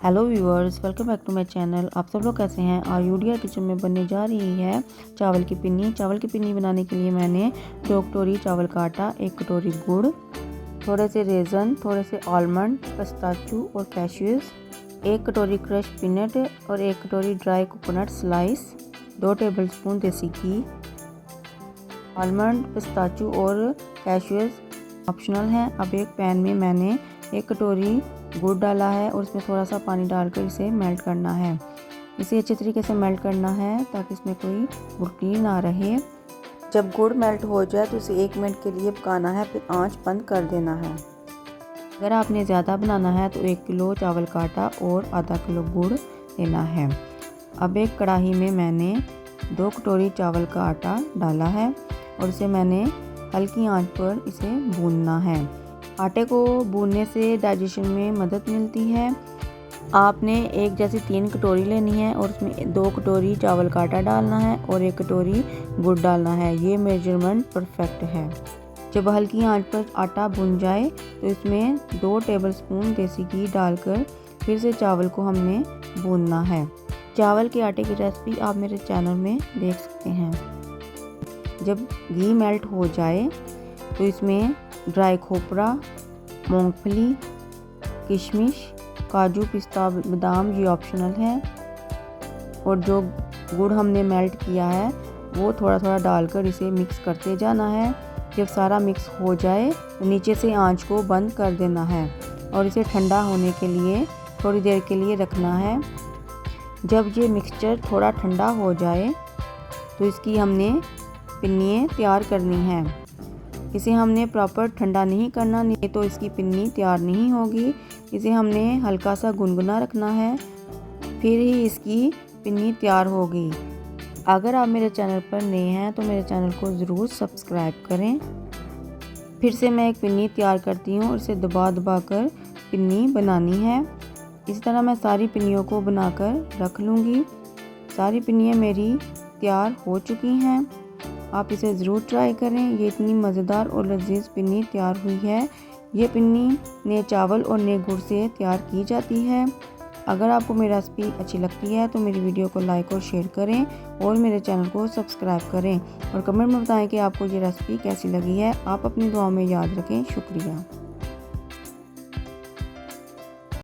Hello viewers, welcome back to my channel. आप सब लोग कैसे हैं। और यूडियर किचन में बनने जा रही है चावल की पिन्नी। चावल की पिन्नी बनाने के लिए मैंने 2 कटोरी चावल का आटा, 1 कटोरी गुड़, थोड़े से रेज़न, थोड़े से आलमंड, पिस्ताचू और कैश्यूज़, 1 कटोरी क्रश पीनट और 1 कटोरी ड्राई कोकोनट स्लाइस, 2 टेबलस्पून देसी घी। आलमंड, पिस्ताचू और कैश्यूज़ ऑप्शनल हैं। अब एक पैन में मैंने 1 कटोरी गुड़ डाला है और इसमें थोड़ा सा पानी डालकर इसे मेल्ट करना है। इसे अच्छे तरीके से मेल्ट करना है ताकि इसमें कोई गुठली ना रहे। जब गुड़ मेल्ट हो जाए तो इसे 1 मिनट के लिए पकाना है, फिर आंच बंद कर देना है। अगर आपने ज़्यादा बनाना है तो 1 किलो चावल का आटा और आधा किलो गुड़ लेना है। अब एक कढ़ाई में मैंने 2 कटोरी चावल का आटा डाला है और इसे मैंने हल्की आंच पर इसे भूनना है। आटे को भूनने से डाइजेशन में मदद मिलती है। आपने एक जैसी 3 कटोरी लेनी है और उसमें 2 कटोरी चावल का आटा डालना है और 1 कटोरी गुड़ डालना है। ये मेजरमेंट परफेक्ट है। जब हल्की आंच पर आटा भुन जाए तो इसमें 2 टेबलस्पून देसी घी डालकर फिर से चावल को हमने भूनना है। चावल के आटे की रेसिपी आप मेरे चैनल में देख सकते हैं। जब घी मेल्ट हो जाए तो इसमें ड्राई खोपरा, मूंगफली, किशमिश, काजू, पिस्ता, बादाम ये ऑप्शनल है और जो गुड़ हमने मेल्ट किया है वो थोड़ा थोड़ा डालकर इसे मिक्स करते जाना है। जब सारा मिक्स हो जाए तो नीचे से आंच को बंद कर देना है और इसे ठंडा होने के लिए थोड़ी देर के लिए रखना है। जब ये मिक्सचर थोड़ा ठंडा हो जाए तो इसकी हमने पिन्नियाँ तैयार करनी है। इसे हमने प्रॉपर ठंडा नहीं करना, नहीं तो इसकी पिन्नी तैयार नहीं होगी। इसे हमने हल्का सा गुनगुना रखना है, फिर ही इसकी पिन्नी तैयार होगी। अगर आप मेरे चैनल पर नए हैं तो मेरे चैनल को ज़रूर सब्सक्राइब करें। फिर से मैं एक पिन्नी तैयार करती हूँ और इसे दबा दबा कर पिन्नी बनानी है। इस तरह मैं सारी पिन्नियों को बनाकर रख लूँगी। सारी पिन्नियाँ मेरी तैयार हो चुकी हैं। आप इसे ज़रूर ट्राई करें। ये इतनी मज़ेदार और लजीज पिन्नी तैयार हुई है। ये पिन्नी नए चावल और नए गुड़ से तैयार की जाती है। अगर आपको मेरी रेसिपी अच्छी लगती है तो मेरी वीडियो को लाइक और शेयर करें और मेरे चैनल को सब्सक्राइब करें और कमेंट में बताएं कि आपको ये रेसिपी कैसी लगी है। आप अपनी दुआओं में याद रखें। शुक्रिया।